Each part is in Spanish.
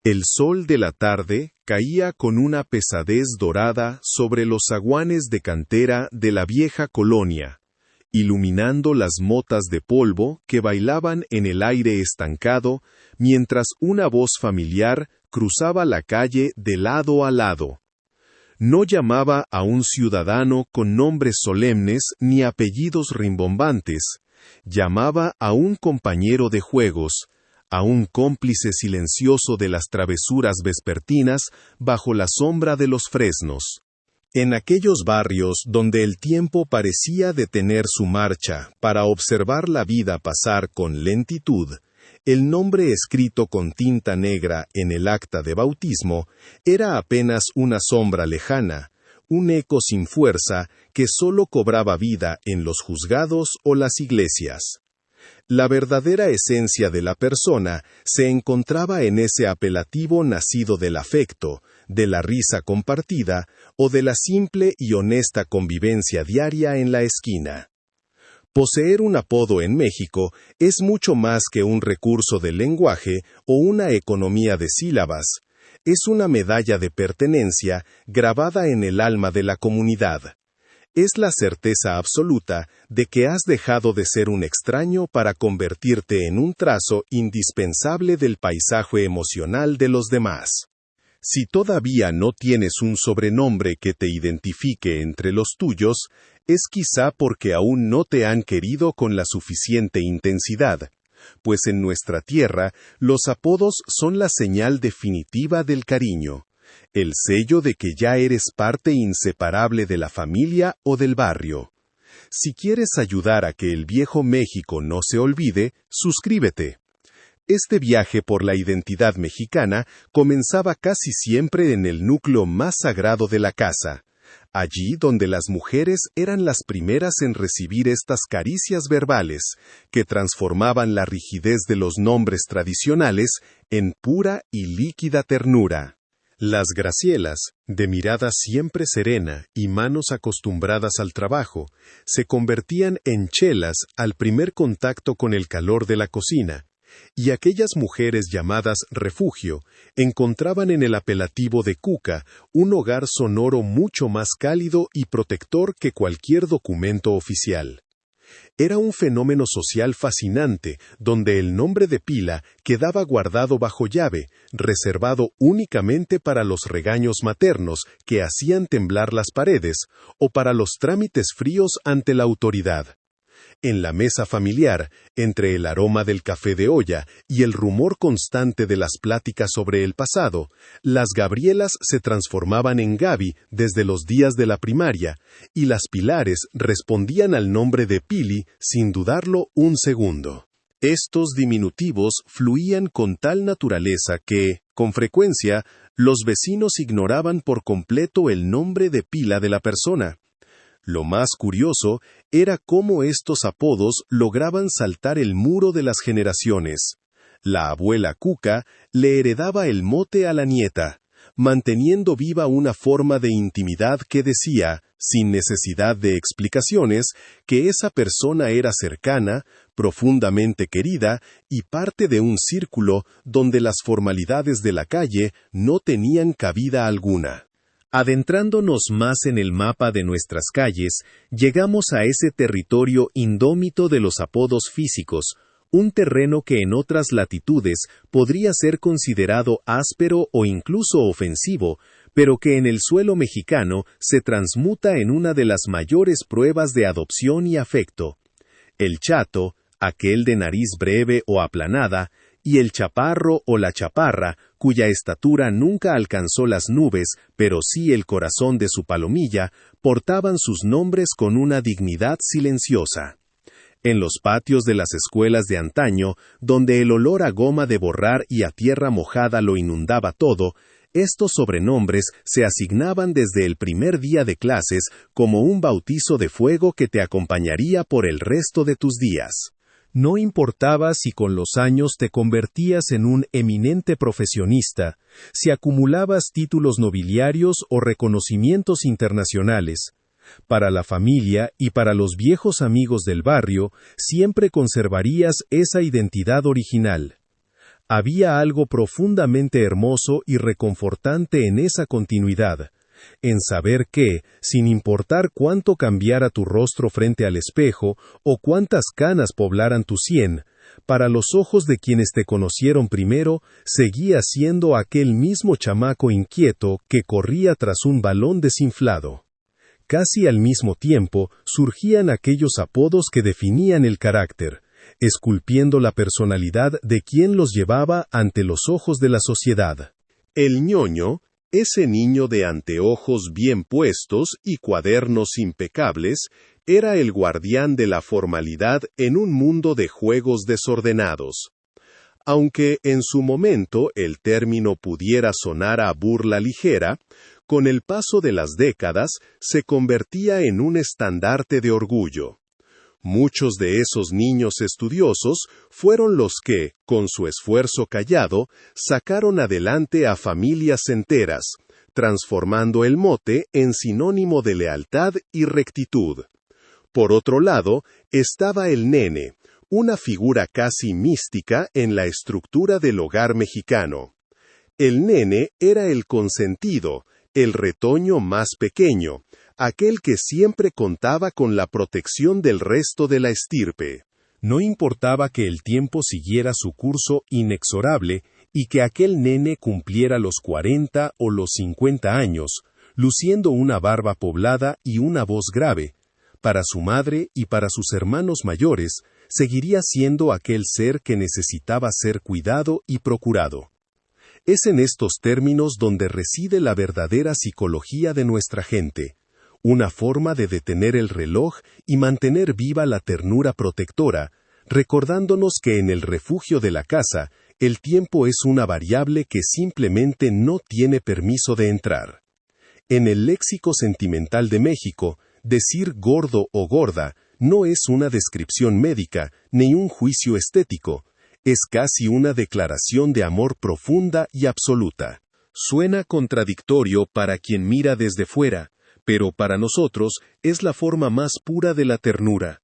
El sol de la tarde caía con una pesadez dorada sobre los zaguanes de cantera de la vieja colonia, iluminando las motas de polvo que bailaban en el aire estancado mientras una voz familiar cruzaba la calle de lado a lado. No llamaba a un ciudadano con nombres solemnes ni apellidos rimbombantes, llamaba a un compañero de juegos, a un cómplice silencioso de las travesuras vespertinas bajo la sombra de los fresnos. En aquellos barrios donde el tiempo parecía detener su marcha para observar la vida pasar con lentitud, el nombre escrito con tinta negra en el acta de bautismo era apenas una sombra lejana, un eco sin fuerza que sólo cobraba vida en los juzgados o las iglesias. La verdadera esencia de la persona se encontraba en ese apelativo nacido del afecto, de la risa compartida o de la simple y honesta convivencia diaria en la esquina. Poseer un apodo en México es mucho más que un recurso del lenguaje o una economía de sílabas. Es una medalla de pertenencia grabada en el alma de la comunidad. Es la certeza absoluta de que has dejado de ser un extraño para convertirte en un trazo indispensable del paisaje emocional de los demás. Si todavía no tienes un sobrenombre que te identifique entre los tuyos, es quizá porque aún no te han querido con la suficiente intensidad, pues en nuestra tierra los apodos son la señal definitiva del cariño, el sello de que ya eres parte inseparable de la familia o del barrio. Si quieres ayudar a que el viejo México no se olvide, suscríbete. Este viaje por la identidad mexicana comenzaba casi siempre en el núcleo más sagrado de la casa, allí donde las mujeres eran las primeras en recibir estas caricias verbales, que transformaban la rigidez de los nombres tradicionales en pura y líquida ternura. Las Gracielas, de mirada siempre serena y manos acostumbradas al trabajo, se convertían en chelas al primer contacto con el calor de la cocina, y aquellas mujeres llamadas refugio encontraban en el apelativo de cuca un hogar sonoro mucho más cálido y protector que cualquier documento oficial. Era un fenómeno social fascinante, donde el nombre de pila quedaba guardado bajo llave, reservado únicamente para los regaños maternos que hacían temblar las paredes, o para los trámites fríos ante la autoridad. En la mesa familiar, entre el aroma del café de olla y el rumor constante de las pláticas sobre el pasado, las Gabrielas se transformaban en Gaby desde los días de la primaria, y las Pilares respondían al nombre de Pili sin dudarlo un segundo. Estos diminutivos fluían con tal naturaleza que, con frecuencia, los vecinos ignoraban por completo el nombre de pila de la persona. Lo más curioso era cómo estos apodos lograban saltar el muro de las generaciones. La abuela Cuca le heredaba el mote a la nieta, manteniendo viva una forma de intimidad que decía, sin necesidad de explicaciones, que esa persona era cercana, profundamente querida y parte de un círculo donde las formalidades de la calle no tenían cabida alguna. Adentrándonos más en el mapa de nuestras calles, llegamos a ese territorio indómito de los apodos físicos, un terreno que en otras latitudes podría ser considerado áspero o incluso ofensivo, pero que en el suelo mexicano se transmuta en una de las mayores pruebas de adopción y afecto. El chato, aquel de nariz breve o aplanada, y el chaparro o la chaparra, cuya estatura nunca alcanzó las nubes, pero sí el corazón de su palomilla, portaban sus nombres con una dignidad silenciosa. En los patios de las escuelas de antaño, donde el olor a goma de borrar y a tierra mojada lo inundaba todo, estos sobrenombres se asignaban desde el primer día de clases como un bautizo de fuego que te acompañaría por el resto de tus días. No importaba si con los años te convertías en un eminente profesionista, si acumulabas títulos nobiliarios o reconocimientos internacionales. Para la familia y para los viejos amigos del barrio, siempre conservarías esa identidad original. Había algo profundamente hermoso y reconfortante en esa continuidad, en saber que, sin importar cuánto cambiara tu rostro frente al espejo o cuántas canas poblaran tu sien, para los ojos de quienes te conocieron primero, seguía siendo aquel mismo chamaco inquieto que corría tras un balón desinflado. Casi al mismo tiempo surgían aquellos apodos que definían el carácter, esculpiendo la personalidad de quien los llevaba ante los ojos de la sociedad. El ñoño, ese niño de anteojos bien puestos y cuadernos impecables, era el guardián de la formalidad en un mundo de juegos desordenados. Aunque en su momento el término pudiera sonar a burla ligera, con el paso de las décadas se convertía en un estandarte de orgullo. Muchos de esos niños estudiosos fueron los que, con su esfuerzo callado, sacaron adelante a familias enteras, transformando el mote en sinónimo de lealtad y rectitud. Por otro lado, estaba el nene, una figura casi mística en la estructura del hogar mexicano. El nene era el consentido, el retoño más pequeño, aquel que siempre contaba con la protección del resto de la estirpe. No importaba que el tiempo siguiera su curso inexorable y que aquel nene cumpliera los 40 o los 50 años, luciendo una barba poblada y una voz grave. Para su madre y para sus hermanos mayores, seguiría siendo aquel ser que necesitaba ser cuidado y procurado. Es en estos términos donde reside la verdadera psicología de nuestra gente, una forma de detener el reloj y mantener viva la ternura protectora, recordándonos que en el refugio de la casa, el tiempo es una variable que simplemente no tiene permiso de entrar. En el léxico sentimental de México, decir gordo o gorda no es una descripción médica ni un juicio estético, es casi una declaración de amor profunda y absoluta. Suena contradictorio para quien mira desde fuera, pero para nosotros es la forma más pura de la ternura.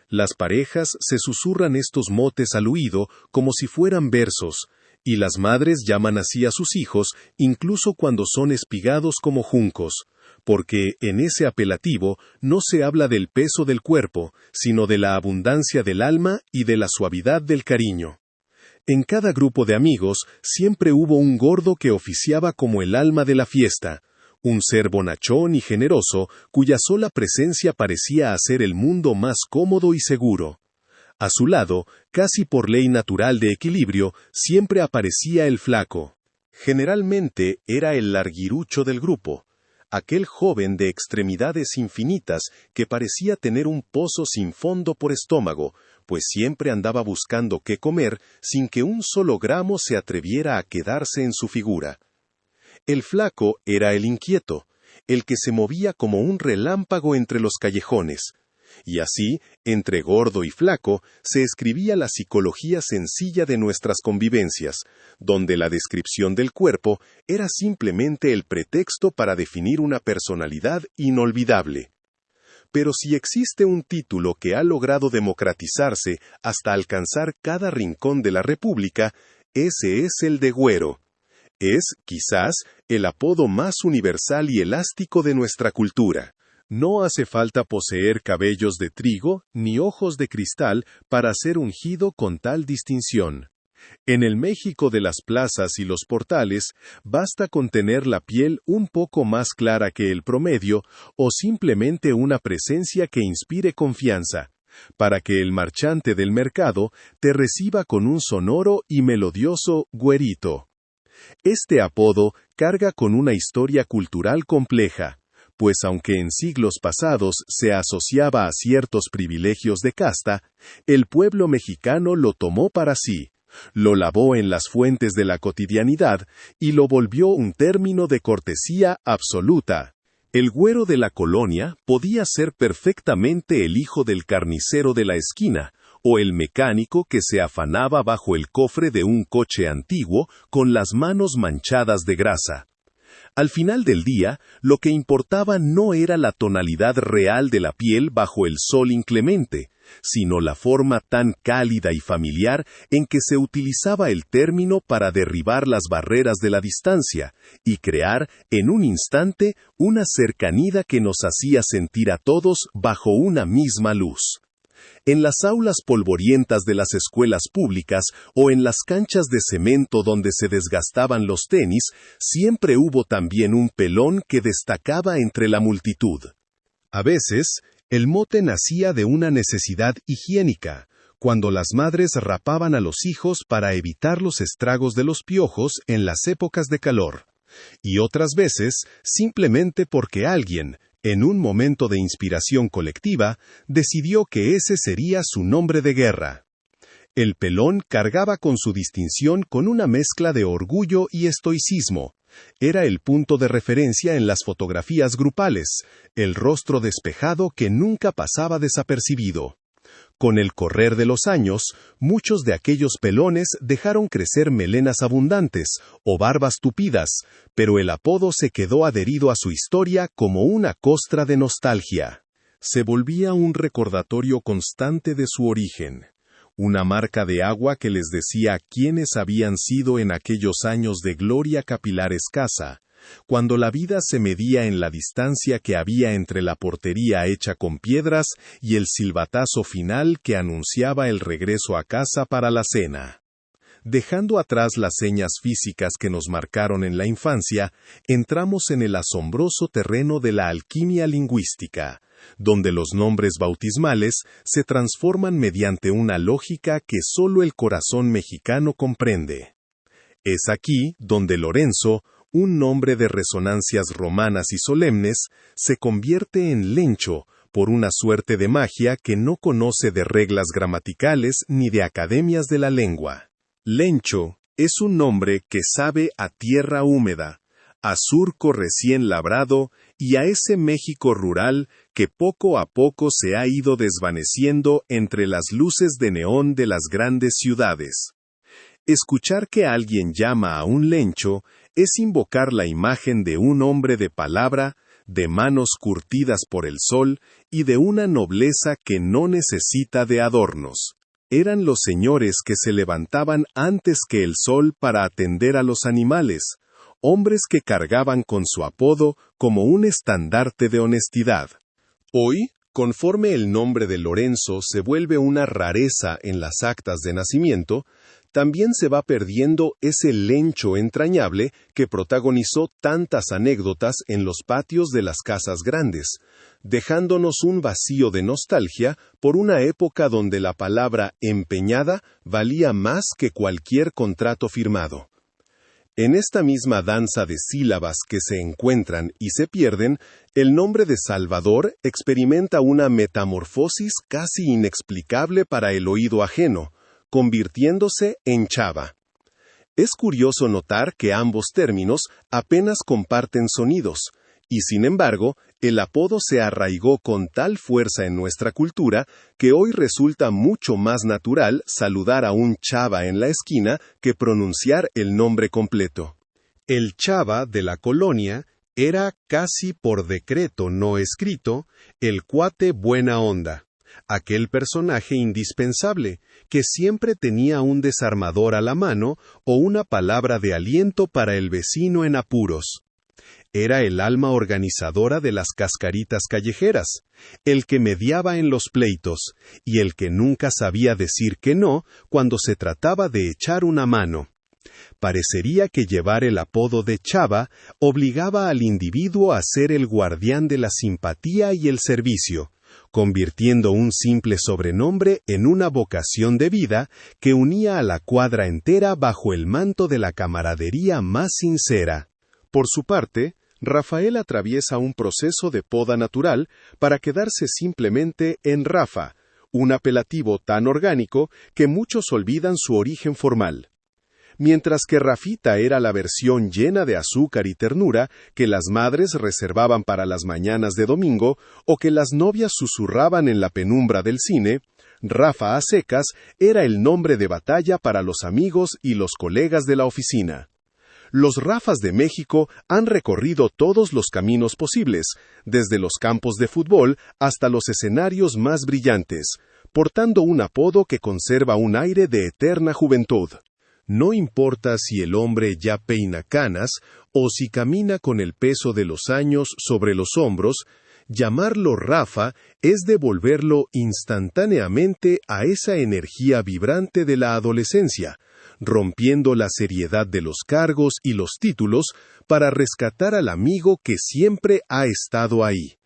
Las parejas se susurran estos motes al oído como si fueran versos, y las madres llaman así a sus hijos incluso cuando son espigados como juncos, porque en ese apelativo no se habla del peso del cuerpo, sino de la abundancia del alma y de la suavidad del cariño. En cada grupo de amigos siempre hubo un gordo que oficiaba como el alma de la fiesta, un ser bonachón y generoso cuya sola presencia parecía hacer el mundo más cómodo y seguro. A su lado, casi por ley natural de equilibrio, siempre aparecía el flaco. Generalmente era el larguirucho del grupo, aquel joven de extremidades infinitas que parecía tener un pozo sin fondo por estómago, pues siempre andaba buscando qué comer sin que un solo gramo se atreviera a quedarse en su figura. El flaco era el inquieto, el que se movía como un relámpago entre los callejones. Y así, entre gordo y flaco, se escribía la psicología sencilla de nuestras convivencias, donde la descripción del cuerpo era simplemente el pretexto para definir una personalidad inolvidable. Pero si existe un título que ha logrado democratizarse hasta alcanzar cada rincón de la República, ese es el de güero. Es, quizás, el apodo más universal y elástico de nuestra cultura. No hace falta poseer cabellos de trigo ni ojos de cristal para ser ungido con tal distinción. En el México de las plazas y los portales, basta con tener la piel un poco más clara que el promedio o simplemente una presencia que inspire confianza, para que el marchante del mercado te reciba con un sonoro y melodioso güerito. Este apodo carga con una historia cultural compleja, pues aunque en siglos pasados se asociaba a ciertos privilegios de casta, el pueblo mexicano lo tomó para sí, lo lavó en las fuentes de la cotidianidad y lo volvió un término de cortesía absoluta. El güero de la colonia podía ser perfectamente el hijo del carnicero de la esquina, o el mecánico que se afanaba bajo el cofre de un coche antiguo con las manos manchadas de grasa. Al final del día, lo que importaba no era la tonalidad real de la piel bajo el sol inclemente, sino la forma tan cálida y familiar en que se utilizaba el término para derribar las barreras de la distancia y crear, en un instante, una cercanía que nos hacía sentir a todos bajo una misma luz. En las aulas polvorientas de las escuelas públicas o en las canchas de cemento donde se desgastaban los tenis, siempre hubo también un pelón que destacaba entre la multitud. A veces, el mote nacía de una necesidad higiénica, cuando las madres rapaban a los hijos para evitar los estragos de los piojos en las épocas de calor. Y otras veces, simplemente porque alguien, en un momento de inspiración colectiva, decidió que ese sería su nombre de guerra. El pelón cargaba con su distinción con una mezcla de orgullo y estoicismo. Era el punto de referencia en las fotografías grupales, el rostro despejado que nunca pasaba desapercibido. Con el correr de los años, muchos de aquellos pelones dejaron crecer melenas abundantes o barbas tupidas, pero el apodo se quedó adherido a su historia como una costra de nostalgia. Se volvía un recordatorio constante de su origen, una marca de agua que les decía quiénes habían sido en aquellos años de gloria capilar escasa, cuando la vida se medía en la distancia que había entre la portería hecha con piedras y el silbatazo final que anunciaba el regreso a casa para la cena. Dejando atrás las señas físicas que nos marcaron en la infancia, entramos en el asombroso terreno de la alquimia lingüística, donde los nombres bautismales se transforman mediante una lógica que solo el corazón mexicano comprende. Es aquí donde Lorenzo, un nombre de resonancias romanas y solemnes, se convierte en Lencho por una suerte de magia que no conoce de reglas gramaticales ni de academias de la lengua. Lencho es un nombre que sabe a tierra húmeda, a surco recién labrado y a ese México rural que poco a poco se ha ido desvaneciendo entre las luces de neón de las grandes ciudades. Escuchar que alguien llama a un lencho es invocar la imagen de un hombre de palabra, de manos curtidas por el sol y de una nobleza que no necesita de adornos. Eran los señores que se levantaban antes que el sol para atender a los animales, hombres que cargaban con su apodo como un estandarte de honestidad. Hoy, conforme el nombre de Lorenzo se vuelve una rareza en las actas de nacimiento, también se va perdiendo ese lencho entrañable que protagonizó tantas anécdotas en los patios de las casas grandes, dejándonos un vacío de nostalgia por una época donde la palabra empeñada valía más que cualquier contrato firmado. En esta misma danza de sílabas que se encuentran y se pierden, el nombre de Salvador experimenta una metamorfosis casi inexplicable para el oído ajeno, convirtiéndose en Chava. Es curioso notar que ambos términos apenas comparten sonidos, y sin embargo, el apodo se arraigó con tal fuerza en nuestra cultura que hoy resulta mucho más natural saludar a un chava en la esquina que pronunciar el nombre completo. El chava de la colonia era, casi por decreto no escrito, el cuate buena onda. Aquel personaje indispensable, que siempre tenía un desarmador a la mano o una palabra de aliento para el vecino en apuros. Era el alma organizadora de las cascaritas callejeras, el que mediaba en los pleitos, y el que nunca sabía decir que no cuando se trataba de echar una mano. Parecería que llevar el apodo de Chava obligaba al individuo a ser el guardián de la simpatía y el servicio, convirtiendo un simple sobrenombre en una vocación de vida que unía a la cuadra entera bajo el manto de la camaradería más sincera. Por su parte, Rafael atraviesa un proceso de poda natural para quedarse simplemente en Rafa, un apelativo tan orgánico que muchos olvidan su origen formal. Mientras que Rafita era la versión llena de azúcar y ternura que las madres reservaban para las mañanas de domingo o que las novias susurraban en la penumbra del cine, Rafa a secas era el nombre de batalla para los amigos y los colegas de la oficina. Los Rafas de México han recorrido todos los caminos posibles, desde los campos de fútbol hasta los escenarios más brillantes, portando un apodo que conserva un aire de eterna juventud. No importa si el hombre ya peina canas o si camina con el peso de los años sobre los hombros, llamarlo Rafa es devolverlo instantáneamente a esa energía vibrante de la adolescencia, rompiendo la seriedad de los cargos y los títulos para rescatar al amigo que siempre ha estado ahí.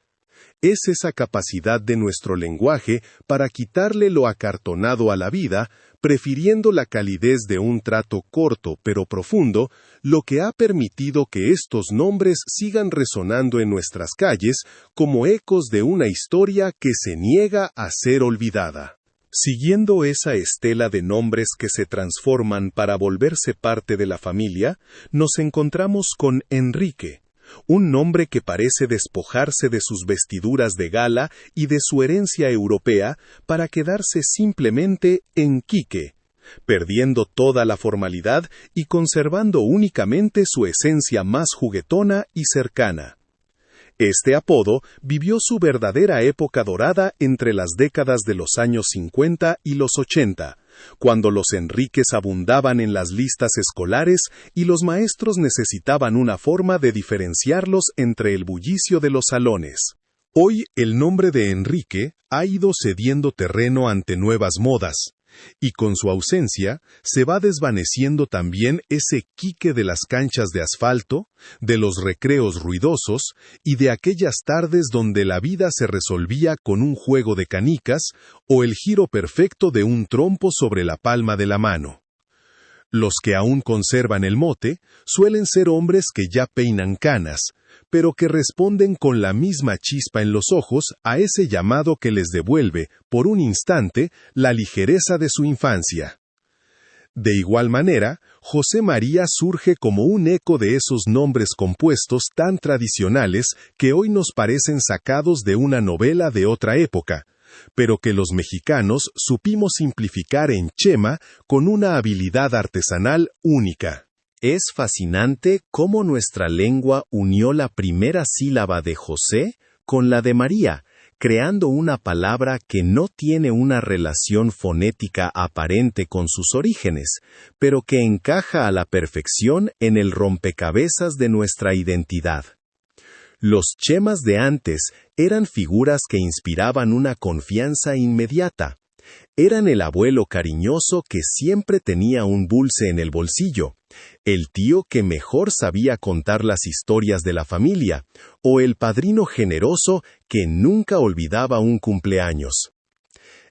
Es esa capacidad de nuestro lenguaje para quitarle lo acartonado a la vida, prefiriendo la calidez de un trato corto pero profundo, lo que ha permitido que estos nombres sigan resonando en nuestras calles como ecos de una historia que se niega a ser olvidada. Siguiendo esa estela de nombres que se transforman para volverse parte de la familia, nos encontramos con Enrique, un nombre que parece despojarse de sus vestiduras de gala y de su herencia europea para quedarse simplemente en Quique, perdiendo toda la formalidad y conservando únicamente su esencia más juguetona y cercana. Este apodo vivió su verdadera época dorada entre las décadas de los años 50 y los 80, cuando los Enríquez abundaban en las listas escolares y los maestros necesitaban una forma de diferenciarlos entre el bullicio de los salones. Hoy el nombre de Enrique ha ido cediendo terreno ante nuevas modas, y con su ausencia se va desvaneciendo también ese Quique de las canchas de asfalto, de los recreos ruidosos y de aquellas tardes donde la vida se resolvía con un juego de canicas o el giro perfecto de un trompo sobre la palma de la mano. Los que aún conservan el mote suelen ser hombres que ya peinan canas, pero que responden con la misma chispa en los ojos a ese llamado que les devuelve, por un instante, la ligereza de su infancia. De igual manera, José María surge como un eco de esos nombres compuestos tan tradicionales que hoy nos parecen sacados de una novela de otra época, pero que los mexicanos supimos simplificar en Chema con una habilidad artesanal única. Es fascinante cómo nuestra lengua unió la primera sílaba de José con la de María, creando una palabra que no tiene una relación fonética aparente con sus orígenes, pero que encaja a la perfección en el rompecabezas de nuestra identidad. Los Chemas de antes eran figuras que inspiraban una confianza inmediata. Eran el abuelo cariñoso que siempre tenía un dulce en el bolsillo, el tío que mejor sabía contar las historias de la familia, o el padrino generoso que nunca olvidaba un cumpleaños.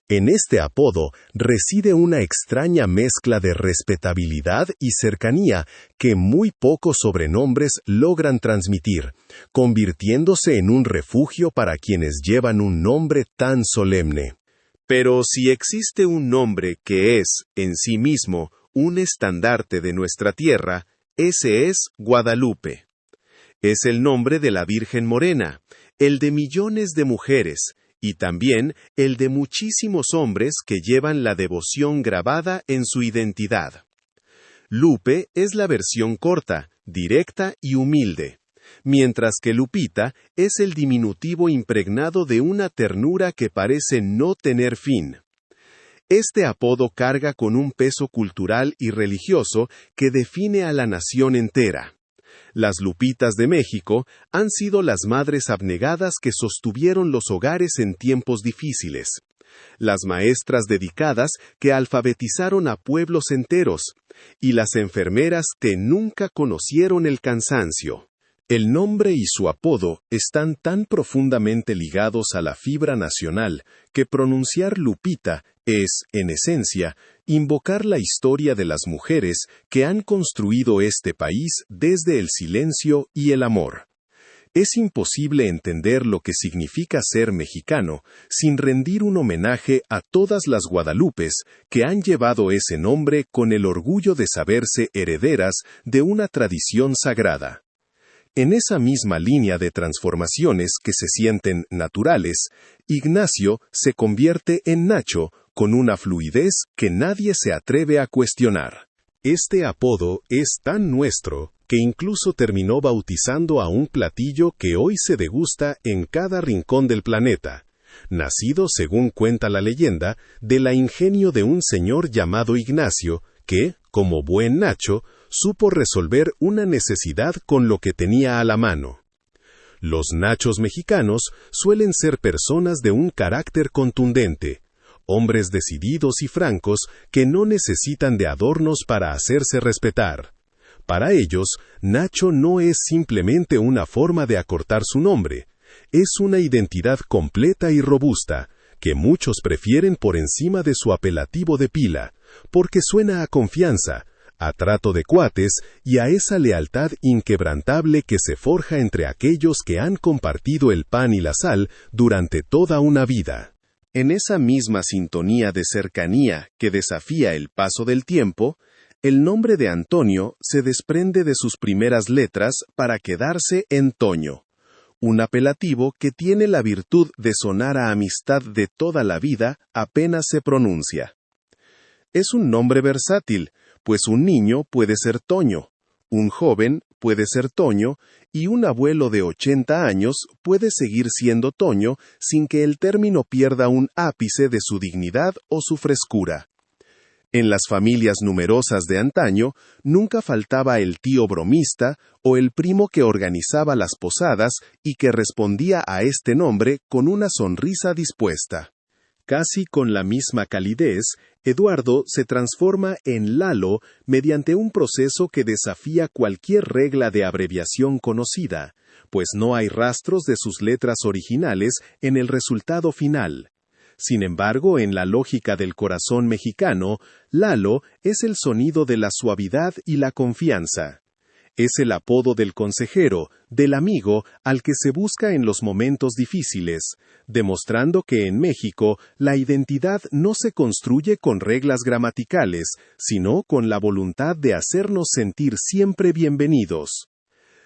En este apodo reside una extraña mezcla de respetabilidad y cercanía que muy pocos sobrenombres logran transmitir, convirtiéndose en un refugio para quienes llevan un nombre tan solemne. Pero si existe un nombre que es, en sí mismo, un estandarte de nuestra tierra, ese es Guadalupe. Es el nombre de la Virgen Morena, el de millones de mujeres, y también el de muchísimos hombres que llevan la devoción grabada en su identidad. Lupe es la versión corta, directa y humilde, mientras que Lupita es el diminutivo impregnado de una ternura que parece no tener fin. Este apodo carga con un peso cultural y religioso que define a la nación entera. Las Lupitas de México han sido las madres abnegadas que sostuvieron los hogares en tiempos difíciles, las maestras dedicadas que alfabetizaron a pueblos enteros, y las enfermeras que nunca conocieron el cansancio. El nombre y su apodo están tan profundamente ligados a la fibra nacional que pronunciar Lupita es, en esencia, invocar la historia de las mujeres que han construido este país desde el silencio y el amor. Es imposible entender lo que significa ser mexicano sin rendir un homenaje a todas las Guadalupes que han llevado ese nombre con el orgullo de saberse herederas de una tradición sagrada. En esa misma línea de transformaciones que se sienten naturales, Ignacio se convierte en Nacho con una fluidez que nadie se atreve a cuestionar. Este apodo es tan nuestro que incluso terminó bautizando a un platillo que hoy se degusta en cada rincón del planeta, nacido, según cuenta la leyenda, de la ingenio de un señor llamado Ignacio, que, como buen nacho, supo resolver una necesidad con lo que tenía a la mano. Los nachos mexicanos suelen ser personas de un carácter contundente, hombres decididos y francos que no necesitan de adornos para hacerse respetar. Para ellos, Nacho no es simplemente una forma de acortar su nombre, es una identidad completa y robusta, que muchos prefieren por encima de su apelativo de pila, porque suena a confianza, a trato de cuates y a esa lealtad inquebrantable que se forja entre aquellos que han compartido el pan y la sal durante toda una vida. En esa misma sintonía de cercanía que desafía el paso del tiempo, el nombre de Antonio se desprende de sus primeras letras para quedarse en Toño, un apelativo que tiene la virtud de sonar a amistad de toda la vida apenas se pronuncia. Es un nombre versátil, pues un niño puede ser Toño, un joven puede ser Toño, y un abuelo de 80 años puede seguir siendo Toño sin que el término pierda un ápice de su dignidad o su frescura. En las familias numerosas de antaño, nunca faltaba el tío bromista o el primo que organizaba las posadas y que respondía a este nombre con una sonrisa dispuesta. Casi con la misma calidez, Eduardo se transforma en Lalo mediante un proceso que desafía cualquier regla de abreviación conocida, pues no hay rastros de sus letras originales en el resultado final. Sin embargo, en la lógica del corazón mexicano, Lalo es el sonido de la suavidad y la confianza. Es el apodo del consejero, del amigo al que se busca en los momentos difíciles, demostrando que en México la identidad no se construye con reglas gramaticales, sino con la voluntad de hacernos sentir siempre bienvenidos.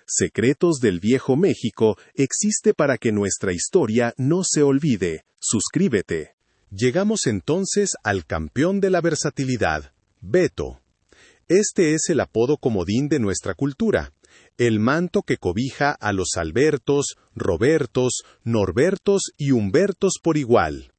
Secretos del Viejo México existe para que nuestra historia no se olvide. Suscríbete. Llegamos entonces al campeón de la versatilidad, Beto. Este es el apodo comodín de nuestra cultura, el manto que cobija a los Albertos, Robertos, Norbertos y Humbertos por igual.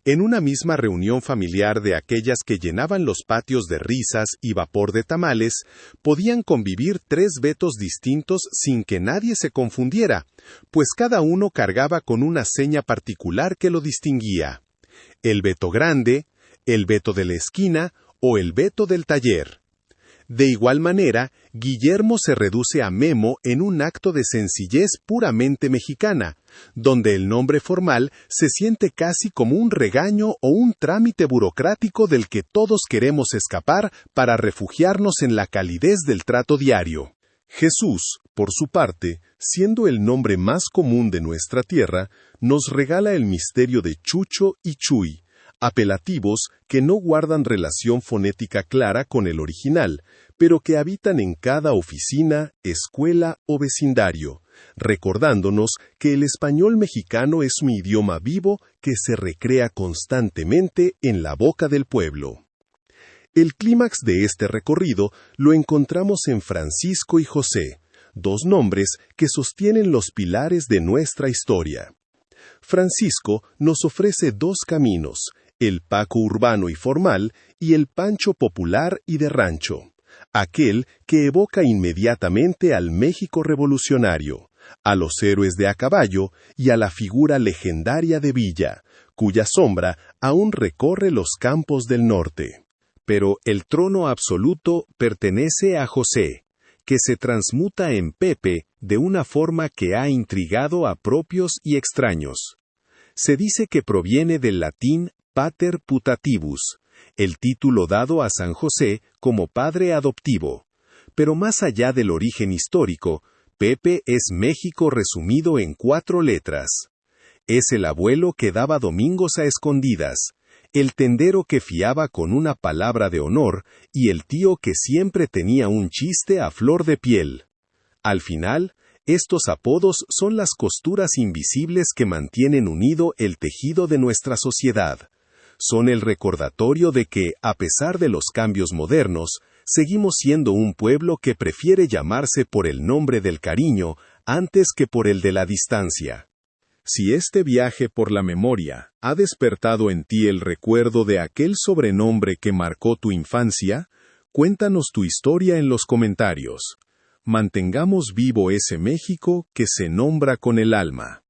En una misma reunión familiar de aquellas que llenaban los patios de risas y vapor de tamales, podían convivir 3 Betos distintos sin que nadie se confundiera, pues cada uno cargaba con una seña particular que lo distinguía. El Beto grande, el Beto de la esquina o el Beto del taller. De igual manera, Guillermo se reduce a Memo en un acto de sencillez puramente mexicana, donde el nombre formal se siente casi como un regaño o un trámite burocrático del que todos queremos escapar para refugiarnos en la calidez del trato diario. Jesús, por su parte, siendo el nombre más común de nuestra tierra, nos regala el misterio de Chucho y Chuy, apelativos que no guardan relación fonética clara con el original, pero que habitan en cada oficina, escuela o vecindario, recordándonos que el español mexicano es un idioma vivo que se recrea constantemente en la boca del pueblo. El clímax de este recorrido lo encontramos en Francisco y José, 2 nombres que sostienen los pilares de nuestra historia. Francisco nos ofrece 2 caminos, el Paco urbano y formal y el Pancho popular y de rancho, aquel que evoca inmediatamente al México revolucionario, a los héroes de a caballo y a la figura legendaria de Villa, cuya sombra aún recorre los campos del norte. Pero el trono absoluto pertenece a José, que se transmuta en Pepe de una forma que ha intrigado a propios y extraños. Se dice que proviene del latín pater putativus, el título dado a San José como padre adoptivo. Pero más allá del origen histórico, Pepe es México resumido en 4 letras. Es el abuelo que daba domingos a escondidas, el tendero que fiaba con una palabra de honor y el tío que siempre tenía un chiste a flor de piel. Al final, estos apodos son las costuras invisibles que mantienen unido el tejido de nuestra sociedad. Son el recordatorio de que, a pesar de los cambios modernos, seguimos siendo un pueblo que prefiere llamarse por el nombre del cariño antes que por el de la distancia. Si este viaje por la memoria ha despertado en ti el recuerdo de aquel sobrenombre que marcó tu infancia, cuéntanos tu historia en los comentarios. Mantengamos vivo ese México que se nombra con el alma.